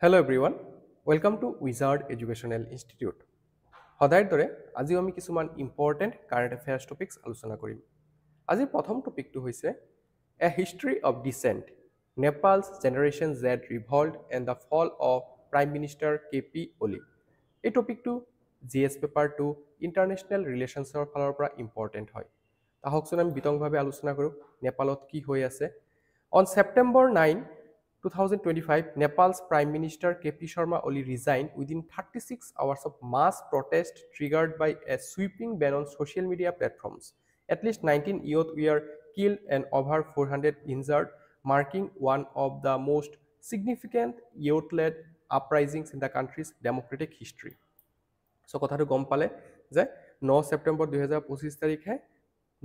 Hello everyone, welcome to Wizard Educational Institute. সদায়ৰ দৰে আজিও আমি কিছুমান ইম্পৰ্টেণ্ট কাৰেণ্ট এফেয়াৰ্ছ টপিকছ আলোচনা কৰিম। আজিৰ প্ৰথম টপিকটো হৈছে A History of Dissent, Nepal's Generation Z Revolt and the Fall of Prime Minister KP Oli. এই টপিকটো GS পেপাৰ 2 ইণ্টাৰনেশ্যনেল ৰিলেশ্যনছৰ ফালৰ পৰা ইম্পৰ্টেণ্ট হয়। তাহকচোন আমি বিতংভাৱে আলোচনা কৰোঁ নেপালত কি হৈ আছে। On September 9, 2025, Nepal's Prime Minister KP Sharma Oli resigned within 36 hours of mass protest triggered by a sweeping ban on social media platforms. At least 19 youth were killed and over 400 injured, marking one of the most significant youth-led uprisings in the country's democratic history. So, কথাটো গম পালে যে 9 সেপ্টেম্বৰ 2025 তাৰিখে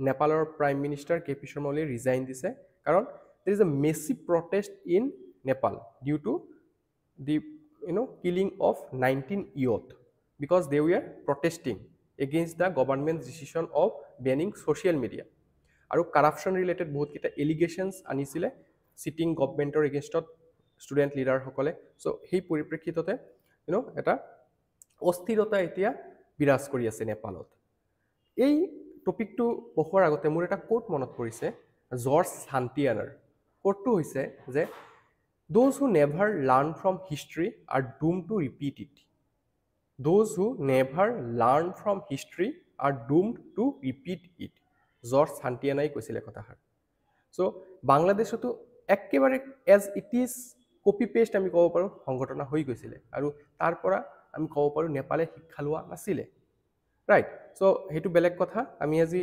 নেপালৰ prime minister কেপি Sharma Oli resign দিছে কাৰণ there is a massive protest in Nepal due to the killing of 19 youth because they were protesting against the government's decision of banning social media. আৰু corruption related বহুত কিটা allegations আনিছিলে sitting governmentor against student leader সকলে so সেই পৰিপ্ৰেক্ষিততে এটা অস্থিৰতা এতিয়া বিৰাজ কৰি আছে নেপালত। এই টপিকটো পঢ়াৰ আগতে মোৰ এটা কোট মনত পৰিছে জৰ্জ শান্তিয়ানাৰ। কোটটো হৈছে যে those who never learn from history are doomed to repeat it. Those who never learn from history are doomed to repeat it. George শান্তিয়ানাই কৈছিলে কথাষাৰ। সো বাংলাদেশতো একেবাৰে as it is copy paste আমি ক'ব পাৰোঁ সংঘটনা হৈ গৈছিলে আৰু তাৰ পৰা আমি ক'ব পাৰোঁ নেপালে শিক্ষা লোৱা নাছিলে ৰাইট। সো সেইটো বেলেগ কথা। আমি আজি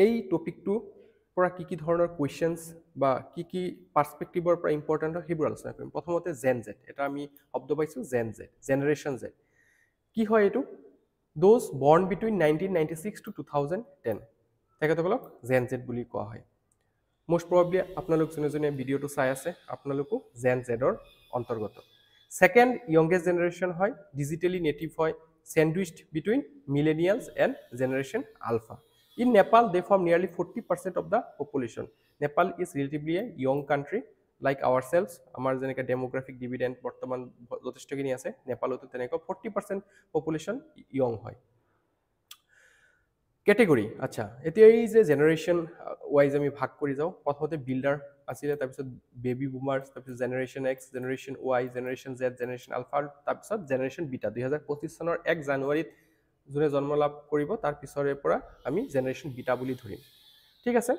এই টপিকটো পৰা কি ধৰণৰ কুৱেশ্যনছ বা কি পাৰ্সপেক্টিভৰ পৰা ইম্পৰ্টেণ্ট হয় সেইবোৰ আলোচনা কৰিম। প্ৰথমতে জেন জেড, এটা আমি শব্দ পাইছোঁ জেন জেড, জেনেৰেশ্যন জেড। কি হয় এইটো? দোজ বৰ্ণ বিটুইন 1996 to 2010 তেখেতসকলক জেন জেড বুলি কোৱা হয়। মোষ্ট প্ৰবাবলি আপোনালোক যোনে ভিডিঅ'টো চাই আছে আপোনালোকো জেন জেডৰ অন্তৰ্গত। সেকেণ্ড য়ংগেষ্ট জেনেৰেশ্যন হয়, ডিজিটেলি নেটিভ হয়, sandwiched between millennials and generation alpha. In Nepal, they form nearly 40% of the population. Nepal is relatively a young country like ourselves. Amar jeneka demographic dividend bortoman jotheshto kini ase. Nepaloto teneka 40% population young hoy. Category আচ্ছা এতিয়া এই যে generation wise আমি ভাগ কৰি যাও প্ৰথমতে builder আছিল তাৰপিছত বেবি বুমাৰ্স তাৰপিছত generation X generation Y generation Z generation alpha তাৰপিছত জেনাৰেশন বিটা 2025 চনৰ 1 জানুৱাৰীত যোনে জন্ম লাভ কৰিব তাৰ পিছৰে পৰা আমি জেনাৰেশন বিটা বুলি ধৰিম ঠিক আছে।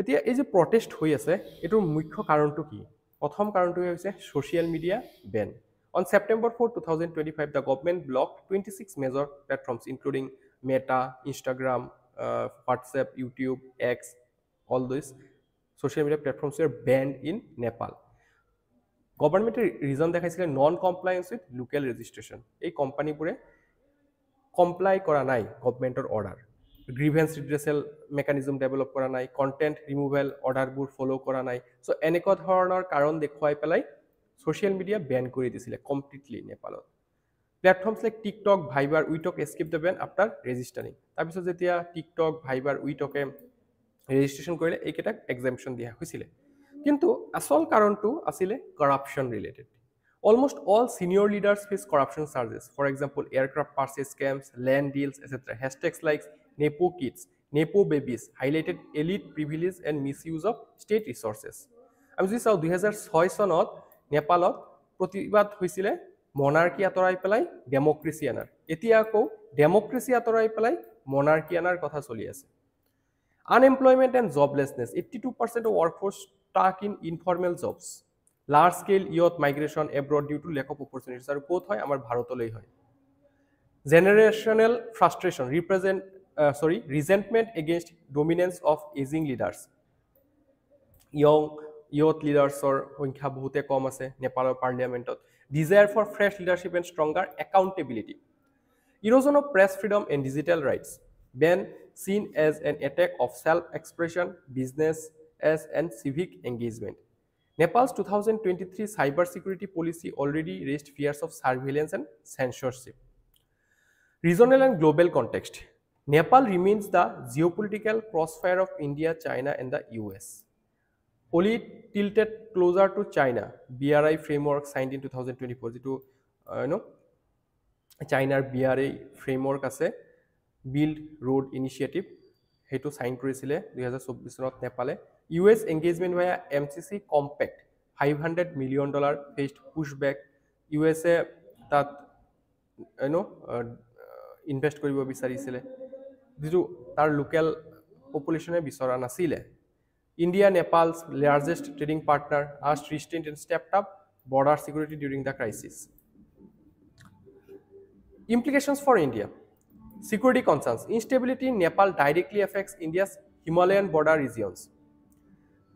এতিয়া এই যে প্ৰটেষ্ট হৈ আছে এটোৰ মুখ্য কাৰণটো কি? প্ৰথম কাৰণটো হৈছে social media Ben. On September 4, 2025, the government blocked 26 major platforms including Meta, Instagram, WhatsApp, YouTube, X, all these social media platforms were banned in Nepal. Government reason দেখাইছিলে non compliance with local registration. এই কোম্পানীবোৰে comply কৰা নাই গভৰ্নমেন্টৰ order, grievance ৰিড্ৰেসেল mechanism develop কৰা নাই, content removal অৰ্ডাৰবোৰ ফলো কৰা নাই। So এনেকুৱা ধৰণৰ কাৰণ দেখুৱাই পেলাই social media ban কৰি দিছিলে completely নেপালত। Platforms like TikTok, Viber, WeTalk escaped the ban after registering. তাৰপিছত যেতিয়া TikTok, Viber, WeTalk ৰেজিষ্ট্ৰেচন কৰিলে এইকেইটাক এক্সাম্পশন দিয়া হৈছিলে। কিন্তু আসল কাৰণটো আছিলে কৰাপশন related. Almost all senior leaders face corruption charges. For example, aircraft purchase scams, land deals, etc. Hashtags like Nepo Kids, Nepo Babies highlighted elite privilege and misuse of state resources. আমি যদি চাওঁ 2006 চনত নেপালত প্ৰতিবাদ হৈছিলে মনাৰ্কি আতৰাই পেলাই ডেমক্ৰেসি আনাৰ। এতিয়া আকৌ ডেমক্ৰেসি আতৰাই পেলাই মনাৰ্কি আনাৰ কথা চলি আছে। Unemployment and joblessness, 82% of workforce stuck in informal jobs. Large scale youth migration abroad due to lack of opportunities. আৰু ক'ত হয়? আমাৰ ভাৰতলৈ হয়। Generational frustration, resentment against dominance of aging leaders. Youth leadersৰ সংখ্যা বহুতে কম আছে নেপালৰ পাৰ্লিয়ামেণ্টত। Desire for fresh leadership and stronger accountability. Erosion of press freedom and digital rights. Ban seen as an attack of self-expression, business as and civic engagement. Nepal's 2023 cybersecurity policy already raised fears of surveillance and censorship. Regional and global context. Nepal remains the geopolitical crossfire of India, China, and the US. only tilted closer to China. BRI framework signed in 2024 যেটো চাইনাৰ BRI framework আছে build road initiative হেতু sign কৰিছিলে 2024 চনত নেপালে US engagement via MCC compact $500 million faced pushback USA তাত invest কৰিব বিচাৰিছিলে যেটো তাৰ লোকেল পপুলেশনে বিচৰা নাছিলে India Nepal's largest trading partner asked restraint and stepped up border security during the crisis. Implications for India. Security concerns. Instability in Nepal directly affects India's Himalayan border regions.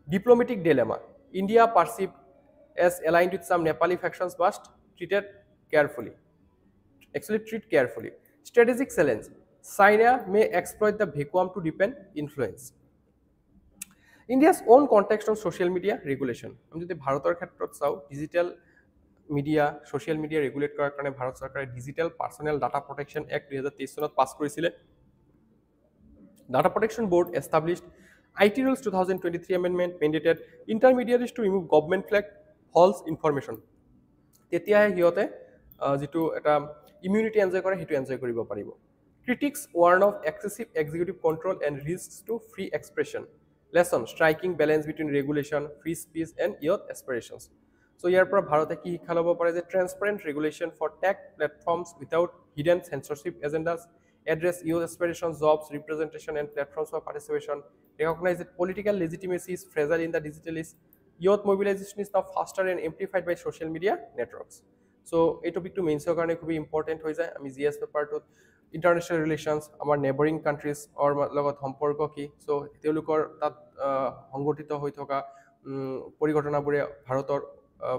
Diplomatic dilemma. India perceived as aligned with some Nepali factions must treated carefully. Actually, treat carefully. Strategic challenge. China may exploit the vacuum to deepen influence. India's own context on social media regulation. আমি যদি ভাৰতৰ ক্ষেত্ৰত চাও digital media social media regulate কৰাৰ কাৰণে ভাৰত চৰকাৰে digital personnel data protection act 2023 চনত pass কৰিছিলে Data Protection Board established IT Rules 2023 amendment mandated intermediaries to remove government flagged false information. তেতিয়াহে হিয়তে যেটো এটা ইমিউনিটি এনজয় কৰে হেতু এনজয় কৰিব পাৰিব Critics warn of excessive executive control and risks to free expression. Lesson: striking balance between regulation, free speech, and youth aspirations. So, here for Bharat ki shikha lobo pare je transparent regulation for tech platforms without hidden censorship agendas, address youth aspirations, jobs, representation, and platforms for participation. Recognize that political legitimacy is fragile in the digital age. Youth mobilization is now faster and amplified by social media networks. So, এই টপিকটো মেইনছৰ কাৰণে খুব important হৈ যায় আমি GS পেপাৰটোত international relations আমাৰ neighboring countries or লগত সম্পৰ্ক কি সো তেওঁলোকৰ তাত সংগঠিত হৈ থকা পৰিঘটনাবোৰে ভাৰতৰ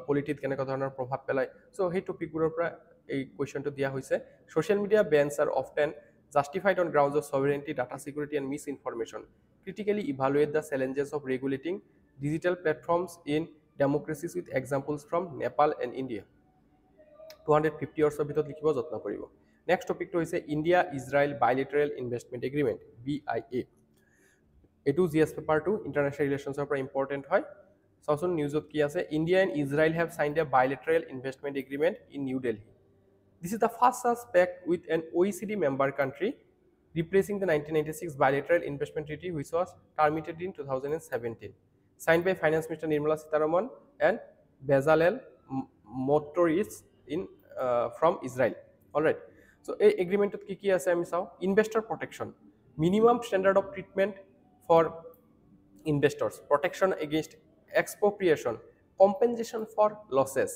পলিটিত কেনেকুৱা ধৰণৰ প্ৰভাৱ পেলায় সো সেই টপিকবোৰৰ পৰা এই কোৱেশ্চনটো দিয়া হৈছে social media bans are often justified on grounds of sovereignty, data security, and misinformation. Critically evaluate the challenges of regulating digital platforms in democracies with examples from Nepal and India. 250 years of ভিতৰত লিখিব যত্ন কৰিব Next topic to is India Israel Bilateral Investment Agreement BIA. এটো GS paper two international ৰিলেশনছৰ পৰা important হয় সাউথন নিউজত কি আছে India and Israel have signed a bilateral investment agreement in New Delhi. This is the first such pact with an OECD member country replacing the 1996 bilateral investment treaty which was terminated in 2017. Signed by Finance Minister Nirmala Sitharaman and Bezalel Smotrich from Israel. All right. So, a agreement with Kiki Asamisa, investor protection, minimum standard of treatment for investors, protection against expropriation, compensation for losses,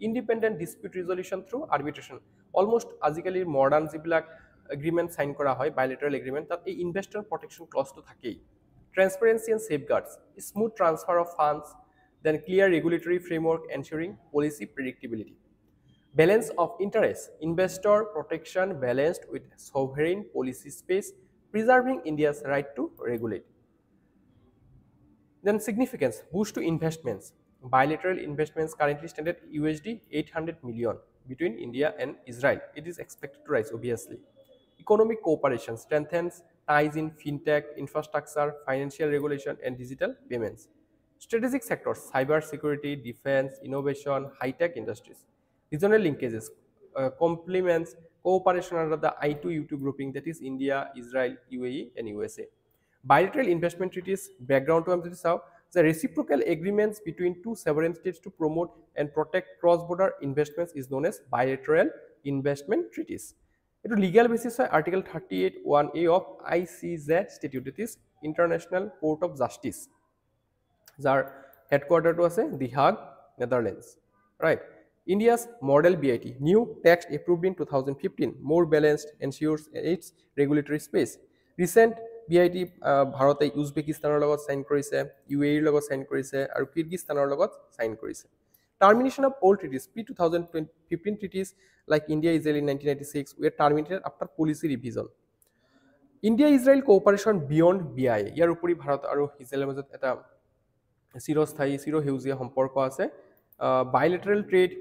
independent dispute resolution through arbitration. Almost আজিকালি modern যিবিলাক agreement sign কৰা হয় bilateral agreement তাত এই investor protection clause to থাকেই transparency and safeguards, smooth transfer of funds, then clear regulatory framework ensuring policy predictability. Balance of interest, investor protection balanced with sovereign policy space, preserving India's right to regulate. Then significance, boost to investments. Bilateral investments currently stand at USD 800 million between India and Israel. It is expected to rise obviously. Economic cooperation strengthens ties in fintech, infrastructure, financial regulation, and digital payments. Strategic sectors, cyber security, defense, innovation, high-tech industries. Regional linkages complements cooperation under the I2U2 grouping that is India, Israel, UAE, and USA. Bilateral investment treaties background to the reciprocal agreements between two sovereign states to promote and protect cross-border investments is known as bilateral investment treaties. It legal basis by Article 38(1)(a) of ICJ statute, that is International Court of Justice. Jar headquarter to ase The Hague, Netherlands. Right. India's model BIT, new text approved in 2015, more balanced, ensures its regulatory space. Recent BIT Bharate Uzbekistanor logot sign korise, UAE logot sign korise, aru Kyrgyzstanor logot sign korise. Termination of old treaties, pre-2015 treaties like India-Israel in 1996 were terminated after policy revision. India-Israel cooperation beyond BIA. ইয়াৰ উপৰি ভাৰত আৰু ইজৰাইলৰ মাজত এটা চিৰস্থায়ী চিৰসেউজীয়া সম্পৰ্ক আছে bilateral trade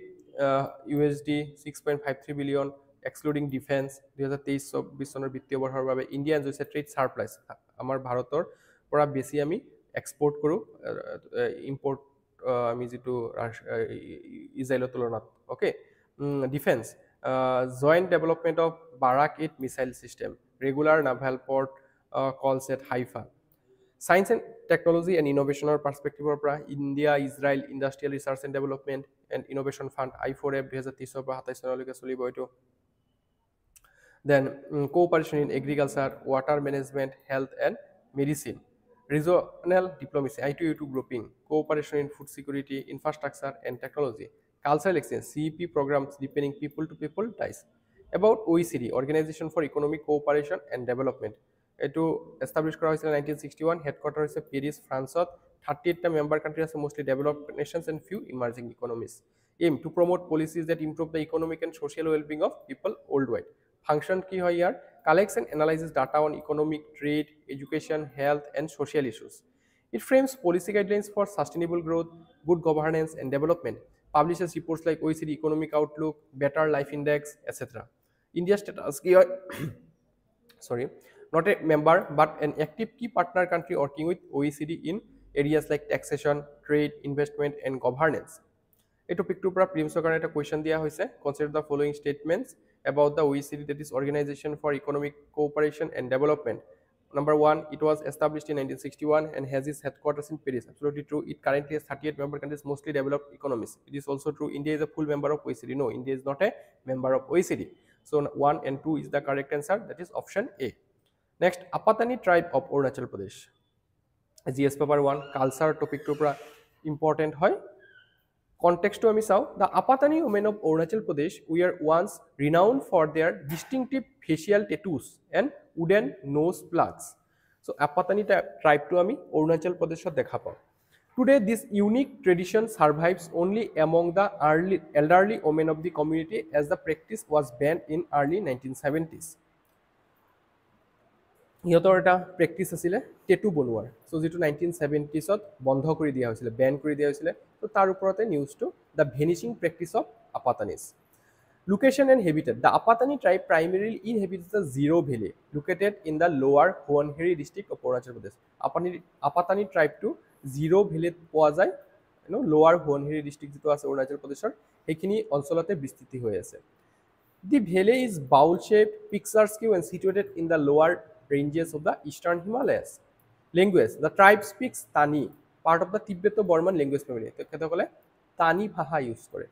USD 6.53 billion excluding defense 2023-24 চনৰ বিত্তীয় বৰ্ষৰ বাবে ইণ্ডিয়া এনজয়ছ ট্ৰেড সাৰপ্লাইজ আমাৰ ভাৰতৰ পৰা বেছি আমি এক্সপোৰ্ট কৰোঁ ইম্পৰ্ট আমি যিটো ইজৰাইলৰ তুলনাত okay defence joint development of Barak eight missile system regular naval port calls at Haifa Science and Technology and Innovation perspective পৰা India Israel industrial research and development and innovation fund I4F 2030 পৰা 27 চনলৈকে চলিব এইটো then cooperation in agriculture water management health and medicine regional diplomacy I2U2 grouping cooperation in food security infrastructure and technology cultural exchange CEP programs deepening people to people ties about OECD Organization for Economic Cooperation and Development এটো establish কৰা হৈছিল 1961 headquarter হৈছে Paris ফ্ৰান্সত 38টা member country আছে mostly developed Nations and few emerging economies aim to promote policies that improve the economic and social well-being of people worldwide function কি হয় ইয়াৰ collects and analyzes data on economic trade education health and social issues it frames policy guidelines for sustainable growth good governance and development publishes reports like OECD economic outlook better life index etc India status কি হয় sorry not a member but an active key partner country working with OECD in areas like taxation, trade, investment and governance. এই টপিকটোৰ পৰা প্ৰিলিমছৰ কাৰণে এটা question দিয়া হৈছে consider the following statements about the OECD that is Organization for Economic Cooperation and Development. Number 1 it was established in 1961 and has its headquarters in Paris. Absolutely true. It currently has 38 member countries mostly developed economies. It is also true India is a full member of OECD. No, India is not a member of OECD. So 1 and 2 is the correct answer, that is option A. Next, Apatani tribe of Arunachal Pradesh. GS paper 1 culture topic to important hoy. Context to ami sao, the Apatani women of Arunachal Pradesh were once renowned for their distinctive facial tattoos and wooden nose plugs. So Apatani tribe to ami Arunachal Pradesh dekha pao. Today this unique tradition survives only among the elderly women of the community as the practice was banned in early 1970s. ইহঁতৰ এটা practice আছিলে টেটু বনোৱাৰ so যেটো 1970sত বন্ধ কৰি দিয়া হৈছিল বেন কৰি দিয়া হৈছিল তো তাৰ ওপৰতে নিউজটো the vanishing practice of Apatani's location and habitat the Apatani tribe primarily inhabits the Ziro valley located in the lower হোৱনহেৰি ডিষ্ট্ৰিক্ট অফ অৰুণাচল প্ৰদেশ আপাতানি ট্ৰাইবটো জিৰো ভেলিত পোৱা যায় লোৱাৰ হোৱনহেৰি ডিষ্ট্ৰিক্ট যেটো আছে অৰুণাচল প্ৰদেশৰ সেইখিনি অঞ্চলতে বিস্তৃতি হৈ আছে the valley is bowl shaped picturesque and situated in the lower ranges of the eastern Himalayas. Language, the tribe speaks Tani, part of the Tibeto-Burman language family. So, Tani bhaha use kore.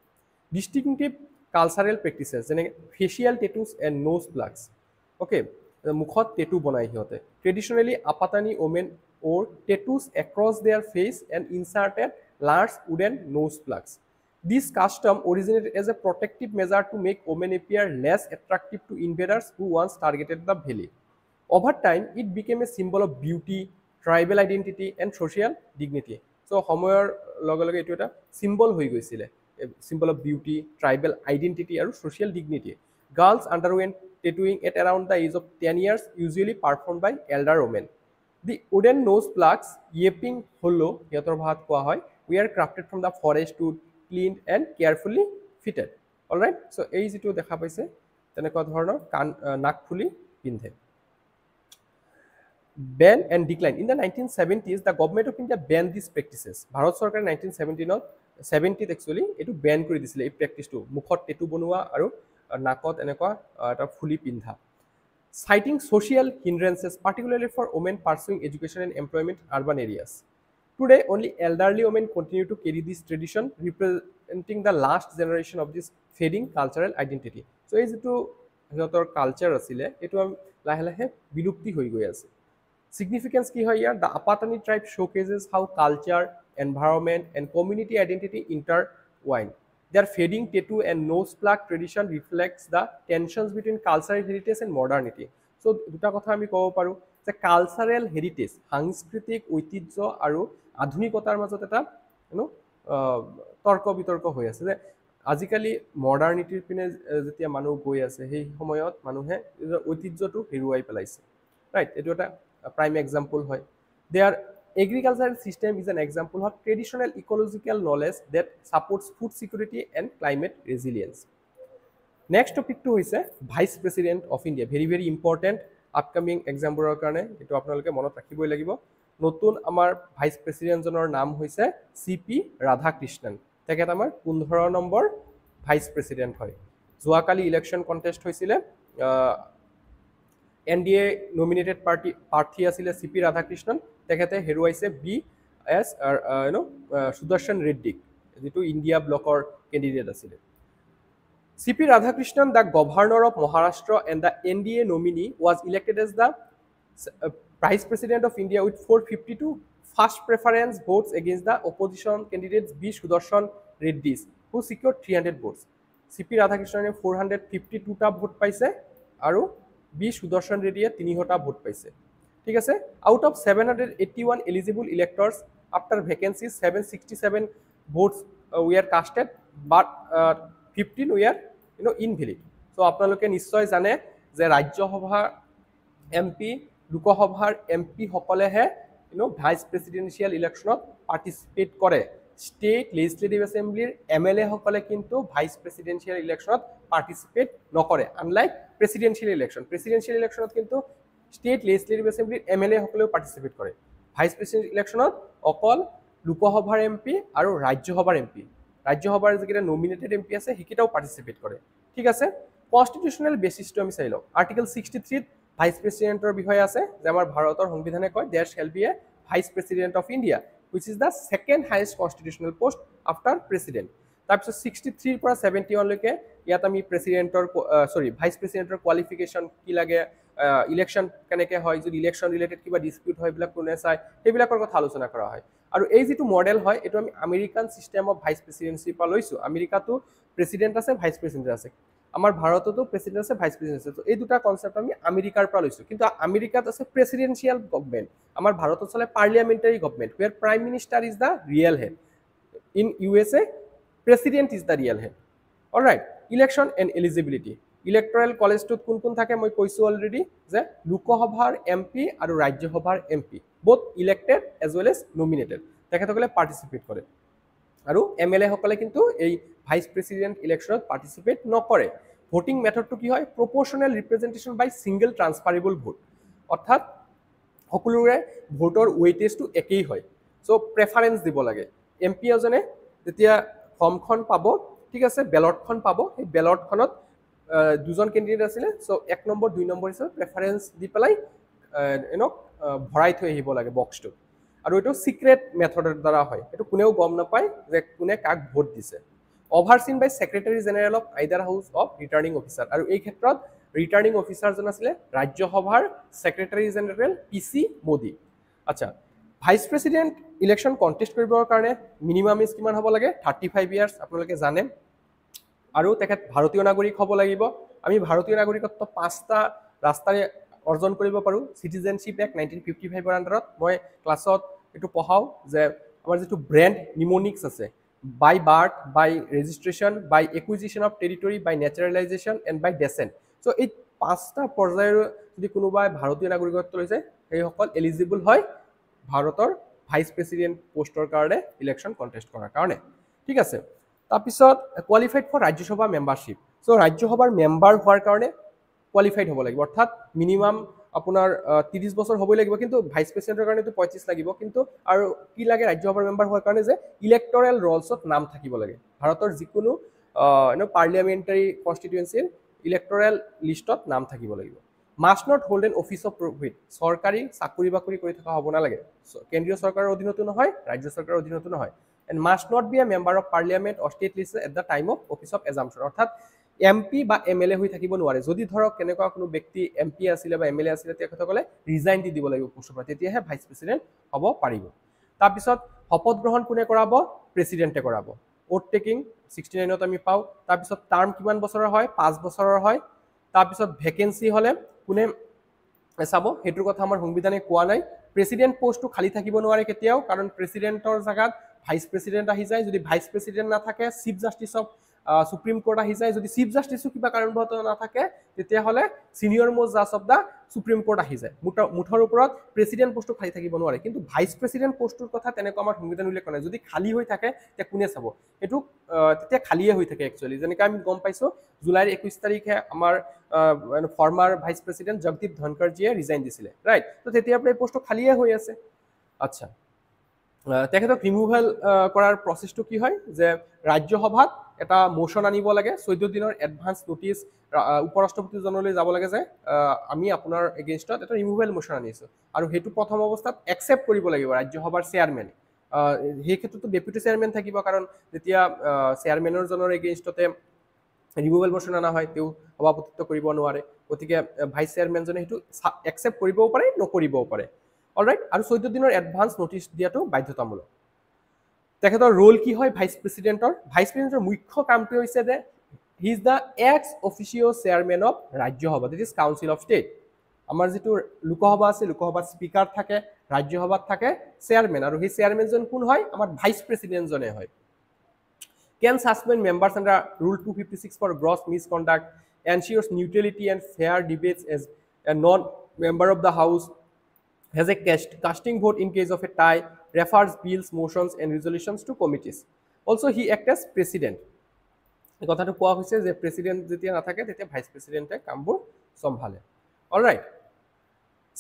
Distinctive cultural practices, like facial tattoos and nose plugs. Okay, the mukhot tattoo banai hiote. Traditionally, Apatani women wore tattoos across their face and inserted large wooden nose plugs. This custom originated as a protective measure to make women appear less attractive to invaders who once targeted the valley. Over time, it became a symbol of beauty, tribal identity, and social dignity. So, homoyer logaloge etu eta symbol hoi goisile, a symbol of beauty, tribal identity, and social dignity. Girls underwent tattooing at around the age of 10 years, usually performed by elder women. The wooden nose plugs, yeping hollow, yator bhat koa hoy, were crafted from the forest wood, cleaned and carefully fitted. All right. So, ei jitu dekha paise, tenekwa dhoroner nak phuli pindhe. Ban and decline. In the 1970s, the government of India banned these practices. Bharat Sarkar 1970 actually, etu ban kori disile ei practice to mukhot tattoo bonua aru nakot enekwa eta phuli pindha. Citing social hindrances, particularly for women pursuing education and employment in urban areas. Today, only elderly women continue to carry this tradition, representing the last generation of this fading cultural identity. So, ei jitu hiyotor culture asile, etu lahe lahe bilupti hoi goi ase. Significance ki hoy here, the Apatani tribe showcases how culture, environment, and community identity intertwine. Their fading tattoo and nose plug tradition reflects the tensions between cultural heritage and modernity. So, duta kotha ami kobo paru je cultural heritage, সাংস্কৃতিক ঐতিহ্য আৰু আধুনিকতাৰ মাজত এটা তৰ্ক বিতৰ্ক হৈ আছে যে আজিকালি মডাৰ্নিটিৰ পিনে যেতিয়া মানুহ গৈ আছে সেই সময়ত মানুহে ঐতিহ্যটো হেৰুৱাই পেলাইছে ৰাইট এটো এটা prime example hoy their agricultural system is an example of traditional ecological knowledge that supports food security and climate resilience. Next topic to hoise vice president of India, very important upcoming exam boror karone etu apnaloke monot rakhiboi lagibo নতুন আমাৰ vice প্ৰেচিডেণ্টজনৰ নাম হৈছে CP Radhakrishnan তেখেত আমাৰ 15 number vice president হয় যোৱাকালি election contest হৈছিলে NDA nominated প্ৰাৰ্থী আছিলে CP ৰাধাকৃষ্ণন তেখেতে হেৰুৱাইছে BS সুদৰ্শন ৰেড্ডিক যিটো ইণ্ডিয়া ব্লকৰ কেণ্ডিডেট আছিলে CP Radhakrishnan, the governor of Maharashtra and the NDA nominee, was elected as the Vice President of India with 452 first preference votes against the opposition candidates B. Sudarshan Reddy, who secured 300 votes. CP Radhakrishnan 452 টা vote পাইছে আৰু B. Sudarshan Reddy 300 টা vote পাইছে ঠিক আছে out of 781 eligible electors after vacancies 767 votes were casted but 15 were invalid so আপোনালোকে নিশ্চয় জানে যে ৰাজ্যসভা MP লোকসভাৰ MP সকলেহে ভাইস প্ৰেসিডেন্সিয়াল ইলেকশনত পাৰ্টিসিপেট কৰে স্টেট লেজিসলেটিভ এসেম্বলিৰ MLA সকলে কিন্তু ভাইস প্ৰেসিডেন্সিয়াল ইলেকশনত পাৰ্টিসিপেট নকৰে আনলাইক প্ৰেসিডেন্সিয়াল ইলেকশনত কিন্তু স্টেট লেজিসলেটিভ এসেম্বলিৰ MLA সকলেও পাৰ্টিসিপেট কৰে ভাইস প্ৰেসিডেন্ট ইলেকশনত অকল লোকসভাৰ MP আৰু ৰাজ্যসভাৰ MP ৰাজ্যসভাৰ যিকেইটা নমিনেটেড MP আছে সেইকেইটাও পাৰ্টিসিপেট কৰে ঠিক আছে কনস্টিটিউশনাল বেসিসটো আমি চাই লওঁ আৰ্টিকেল 63 ভাইস প্ৰেসিডেন্টৰ বিষয়ে আছে যে আমাৰ ভাৰতৰ সংবিধানে কয় there shall be a vice president of India which is the second highest constitutional post after president তাৰপিছত 63 পৰা 71 লৈকে ইয়াত আমি প্ৰেসিডেন্টৰ ভাইস প্ৰেসিডেন্টৰ কোৱালিফিকেশন কি লাগে ইলেকশন কেনেকৈ হয় যদি ইলেকশন ৰিলেটেড কিবা ডিসপিউট হয় এইবিলাক কোনে চাই সেইবিলাকৰ কথা আলোচনা কৰা হয় আৰু এই যেটো মডেল হয় এটো আমি American system of vice presidency পা লৈছো আমেৰিকাটো প্ৰেসিডেন্ট আছে ভাইস প্ৰেসিডেন্ট আছে আমাৰ ভাৰততো প্ৰেসিডেন্ট আছে ভাইস প্ৰেসিডেন্ট আছে তো এই দুটা কনসেপ্ট আমি আমেৰিকাৰ পৰা লৈছো কিন্তু আমেৰিকাত আছে প্ৰেসিডেন্সিয়াল গভৰ্নমেন্ট আমাৰ ভাৰতত চলে পাৰ্লিয়ামেন্টাৰী government where prime minister is the real head in USA president is the real head all right election and eligibility electoral college to কোন থাকে মই কৈছো অলৰেডি যে লোকসভাৰ MP আৰু ৰাজ্যসভাৰ MP both elected as well as nominated তেখেতসকলে পাৰ্টিসিপেট কৰে আৰু MLA সকলে কিন্তু এই ভাইস প্ৰেসিডেন্ট ইলেকশনত পাৰ্টিসিপেট নকৰে ভোটিং মেথডটো কি হয় প্ৰপোৰ্শনাল ৰিপ্ৰেজেন্টেশন বাই সিঙ্গল ট্ৰান্সফাৰেবল ভোট অৰ্থাৎ সকলোৰে ভোটৰ ওয়েটেজটো একেই হয় সো প্ৰেফাৰেন্স দিব লাগে MP এজনে যেতিয়া ফৰ্মখন পাব ঠিক আছে ব্যালটখন পাব এই ব্যালটখনত দুজন ক্যান্ডিডেট আছিল সো 1 নম্বৰ 2 নম্বৰ হিচাপে প্ৰেফাৰেন্স দি পেলাই ভৰাই থৈ আহিব লাগে বক্সটো আৰু এটো সিক্ৰেট মেথডৰ দ্বাৰা হয় এটো কোনেও গম নাপায় যে কোনে কাক ভোট দিছে overseen by Secretary General of either House of Returning Officer আৰু এই ক্ষেত্ৰত ৰিটাৰ্নিং অফিচাৰ জন আছিল ৰাজ্যসভাৰ সেক্ৰেটাৰী জেনেৰেল PC মোদি আচ্ছা ভাইস প্ৰেসিডেন্ট ইলেকশন কন্টেস্ট কৰিবৰ কাৰণে মিনিমাম এজ কিমান হ'ব লাগে 35 ইয়াৰ্স আপোনালোকে জানে আৰু তেখেত ভাৰতীয় নাগৰিক হ'ব লাগিব আমি ভাৰতীয় নাগৰিকত্ব 5টা ৰাস্তাৰে অৰ্জন কৰিব পাৰো সিটিজেনশিপ এক্ট 1955 ৰ আন্ডাৰত মই ক্লাছত এটো পঢ়াও যে আমাৰ যেটো ব্ৰ্যান্ড নিমোনিক্স আছে by birth by registration by acquisition of territory by naturalization and by descent so এই পাঁচটা পৰ্যায়ৰ যদি কোনোবাই ভাৰতীয় নাগৰিকত্ব লৈছে সেই সকল এলিজিবল হয় ভাৰতৰ ভাইস প্ৰেসিডেন্ট পোষ্টৰ কাৰণে ইলেকশন কন্টেস্ট কৰাৰ কাৰণে ঠিক আছে তাৰপিছত qualified for Rajya Sabha membership so ৰাজ্যসভাৰ মেম্বাৰ হোৱাৰ কাৰণে কোৱালিফাইড হ'ব লাগিব অৰ্থাৎ মিনিমাম আপোনাৰ 30 বছৰ হ'বই লাগিব কিন্তু ভাইস প্ৰেসিডেন্টৰ কাৰণে তো 35 লাগিব কিন্তু আৰু কি লাগে ৰাজ্যসভাৰ মেম্বাৰ হোৱাৰ কাৰণে যে ইলেক্টৰেল ৰলছত নাম থাকিব লাগে ভাৰতৰ যিকোনো পাৰ্লিয়ামেন্টাৰী কনস্টিটুৱেন্সিৰ ইলেক্টৰেল লিষ্টত নাম থাকিব লাগিব must not hold an office of profit সৰকাৰী চাকৰি বাকৰি কৰি থকা হ'ব নালাগে কেন্দ্ৰীয় চৰকাৰৰ অধীনতো নহয় ৰাজ্য চৰকাৰৰ অধীনতো নহয় and must not be a member of parliament or state legislature at the time of office of assumption অৰ্থাৎ MP বা MLA হৈ থাকিব নোৱাৰে যদি ধৰক কেনেকুৱা কোনো ব্যক্তি MP আছিল বা MLA আছিল তেখেতসকলে ৰিজাইন দি দিব লাগিব পোষ্টৰ পৰা তেতিয়াহে ভাইস প্ৰেসিডেন্ট হ'ব পাৰিব তাৰ পিছত শপত গ্ৰহণ কোনে কৰাব প্ৰেসিডেন্টে কৰাব ওট টেকিং 69ত আমি পাও তাৰ পিছত টাৰ্ম কিমান বছৰৰ হয় 5 বছৰৰ হয় তাৰ পিছত ভ্যাকেন্সি হলে কোনে চাব হেতুৰ কথা আমাৰ সংবিধানে কোৱা নাই প্ৰেসিডেন্ট পোষ্টটো খালি থাকিব নোৱাৰে কেতিয়াও কাৰণ প্ৰেসিডেন্টৰ জাগাত ভাইস প্ৰেসিডেন্ট আহি যায় যদি ভাইস প্ৰেসিডেন্ট না থাকে chief justice of supreme court আহি যায় যদি চিফ জাস্টিসও কিবা কাৰণবশত না থাকে তেতিয়া হলে সিনিয়ৰ মোষ্ট জাজ অফ দা সুপ্ৰিম কোৰ্ট আহি যায় মুঠৰ ওপৰত প্ৰেসিডেন্ট পোষ্টটো খালি থাকিব নোৱাৰে কিন্তু ভাইস প্ৰেসিডেন্ট পোষ্টৰ কথা তেনেকৈ আমাৰ সংবিধান উল্লেখ কৰা যদি খালি হৈ থাকে তে কোনে চাব এটো তেতিয়া খালিয়ে হৈ থাকে একচুয়ালি যেনেকৈ আমি গম পাইছো জুলাইৰ 21 তাৰিখে আমাৰ former vice president Jagdeep Dhankhar জীয়ে ৰিজাইন দিছিলে ৰাইট তো তেতিয়াৰ পৰা এই পোষ্টটো খালিয়ে হৈ আছে আচ্ছা, তেখেতক ৰিমুভেল কৰাৰ প্ৰচেছটো কি হয় যে ৰাজ্যসভাত এটা মোশ্যন আনিব লাগে, 14 দিনৰ এডভান্স নটিচ উপ ৰাষ্ট্ৰপতিজনলৈ যাব লাগে যে আমি আপোনাৰ এগেইনষ্টত এটা ৰিমুভেল মোশ্যন আনিছোঁ, আৰু সেইটো প্ৰথম অৱস্থাত একচেপ্ট কৰিব লাগিব ৰাজ্যসভাৰ চেয়াৰমেনে। সেই ক্ষেত্ৰতো ডেপুটি চেয়াৰমেন থাকিব, কাৰণ যেতিয়া চেয়াৰমেনৰ জনৰ এগেইনষ্টতে ৰিমুভেল মোশ্যন অনা হয় তেওঁ সভাপতিত্ব কৰিব নোৱাৰে, গতিকে ভাইচ চেয়াৰমেনজনে সেইটো একচেপ্ট কৰিবও পাৰে নকৰিবও পাৰে। অলৰাইট, আৰু 14 দিনৰ এডভান্স নটিচ দিয়াটো বাধ্যতামূলক। তেখেতৰ ৰোল কি হয় ভাইচ প্ৰেচিডেণ্টৰ? ভাইচ প্ৰেচিডেণ্টৰ মুখ্য কামটো হৈছে যে he is the ex officio' chairman of Rajya Sabha, that is council of state. আমাৰ যিটো লোকসভা আছে, লোকসভাত স্পীকাৰ থাকে, ৰাজ্যসভাত থাকে চেয়াৰমেন, আৰু সেই চেয়াৰমেনজন কোন হয়? আমাৰ ভাইচ প্ৰেচিডেণ্টজনে হয়। Can suspend members under Rule 256 for gross misconduct, ensures neutrality and fair debates as a non-member of the House, has a casting vote in case of a tie, refers bills, motions and resolutions to committees. Also, he acts as president. এই কথাটো কোৱা হৈছে যে president যেতিয়া নাথাকে তেতিয়া vice প্ৰেচিডেণ্টে কামবোৰ চম্ভালে। Alright,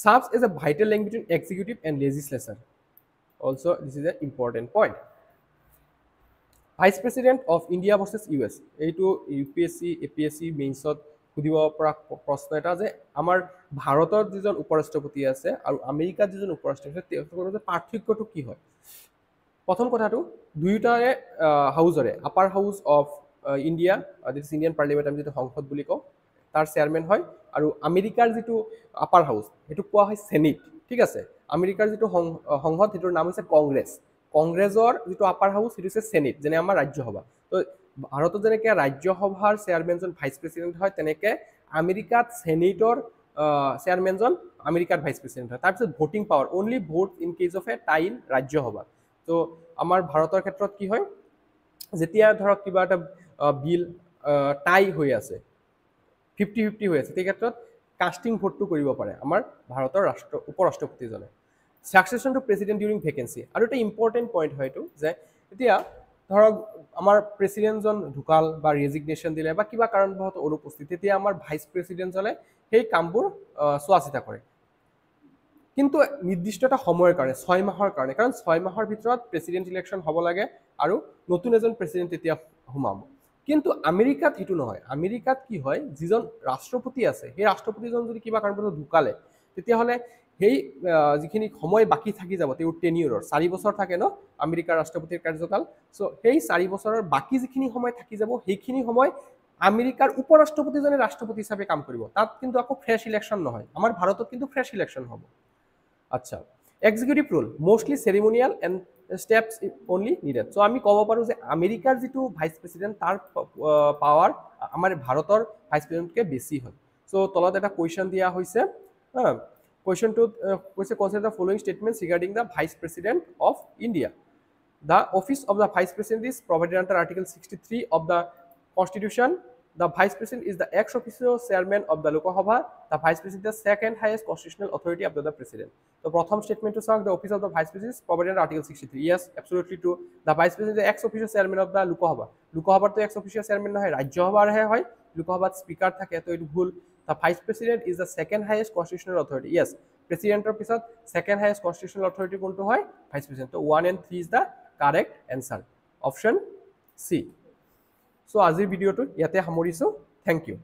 serves as a vital link between executive and legislature. Also, this is an important point. Vice president of India versus US, এইটো UPSC APSC মেইনছত সুধিব পৰা প্ৰশ্ন এটা যে আমাৰ ভাৰতৰ যিজন উপৰাষ্ট্ৰপতি আছে আৰু আমেৰিকাত যিজন উপৰাষ্ট্ৰপতি আছে তেওঁলোকৰ মাজত পাৰ্থক্যটো কি হয়? প্ৰথম কথাটো, দুয়োটাৰে হাউজৰে upper house of India, that is Indian parliament, আমি যিটো সংসদ বুলি কওঁ, তাৰ চেয়াৰমেন হয়, আৰু আমেৰিকাৰ যিটো আপাৰ হাউচ সেইটো কোৱা হয় চেনেট। ঠিক আছে, আমেৰিকাৰ যিটো সংসদ সেইটোৰ নাম হৈছে কংগ্ৰেছ, কংগ্ৰেছৰ যিটো আপাৰ হাউচ সেইটো হৈছে চেনেট, যেনে আমাৰ ৰাজ্যসভা। তো ভাৰতত যেনেকৈ ৰাজ্যসভাৰ চেয়াৰমেনজন ভাইচ প্ৰেচিডেণ্ট হয়, তেনেকৈ আমেৰিকাত চেনেটৰ চেয়াৰমেনজন আমেৰিকাত ভাইচ প্ৰেচিডেণ্ট হয়। তাৰপিছত voting power, only vote in case of a tie in Rajya Sabha. তো আমাৰ ভাৰতৰ ক্ষেত্ৰত কি হয়, যেতিয়া ধৰক কিবা এটা বিল টাই হৈ আছে, 50-50 হৈ আছে, সেই ক্ষেত্ৰত কাষ্টিং ভোটটো কৰিব পাৰে আমাৰ ভাৰতৰ উপৰাষ্ট্ৰপতিজনে। ছাকচেছন টু প্ৰেচিডেণ্ট ডিউৰিং ভেকেঞ্চি, আৰু এটা ইম্পৰ্টেণ্ট পইণ্ট হয় এইটো যে এতিয়া ধৰক আমাৰ প্ৰেচিডেণ্টজন ঢুকাল বা ৰেজিগনেশ্যন দিলে বা কিবা কাৰণবশতঃ অনুপস্থিত, তেতিয়া আমাৰ ভাইচ প্ৰেচিডেণ্টজনে সেই কামবোৰ চোৱা চিতা কৰে, কিন্তু নিৰ্দিষ্ট এটা সময়ৰ কাৰণে, 6 মাহৰ কাৰণে, কাৰণ 6 মাহৰ ভিতৰত প্ৰেচিডেণ্ট ইলেকশ্যন হ'ব লাগে আৰু নতুন এজন প্ৰেচিডেণ্ট তেতিয়া সোমাব। কিন্তু আমেৰিকাত সেইটো নহয়। আমেৰিকাত কি হয়, যিজন ৰাষ্ট্ৰপতি আছে সেই ৰাষ্ট্ৰপতিজন যদি কিবা কাৰণবশতঃ ঢুকালে, তেতিয়াহ'লে সেই যিখিনি সময় বাকী থাকি যাব তেওঁৰ টেনিয়ৰৰ, 4 বছৰ থাকে ন আমেৰিকাৰ ৰাষ্ট্ৰপতিৰ কাৰ্যকাল, চ' সেই 4 বছৰৰ বাকী যিখিনি সময় থাকি যাব সেইখিনি সময় আমেৰিকাৰ উপৰাষ্ট্ৰপতিজনে ৰাষ্ট্ৰপতি হিচাপে কাম কৰিব, তাত কিন্তু আকৌ ফ্ৰেছ ইলেকশ্যন নহয়। আমাৰ ভাৰতত কিন্তু ফ্ৰেছ ইলেকশ্যন হ'ব। আচ্ছা, executive role mostly ceremonial and steps only needed. So' আমি ক'ব পাৰোঁ যে আমেৰিকাৰ যিটো ভাইচ প্ৰেচিডেণ্ট তাৰ পাৱাৰ আমাৰ ভাৰতৰ ভাইচ প্ৰেচিডেণ্টতকৈ বেছি হয়। চ' তলত এটা কুৱেশ্যন দিয়া হৈছে, কুৱেশ্যনটোত কৈছে consider the following statements regarding the vice president of India. The office of the Vice President is provided under Article 63 of the Constitution. The Vice President is the ex officio chairman of the Lok Sabha. The Vice President is the second highest constitutional authority after the President. The Pratham statement to say the office of the Vice President is provided under Article 63. Yes, absolutely true. The Vice President is the ex officio chairman of the Lok Sabha. Lok Sabha to ex officio chairman no hai, Rajya Sabha hai. Lok Sabha speaker thake to itu bhul. The Vice President is the second highest constitutional authority. Yes, President or pisat second highest constitutional authority kontu hoy Vice President. So 1 and 3 is the correct answer. Option C. So, আজিৰ ভিডিঅ'টো ইয়াতে সামৰিছোঁ। Thank you.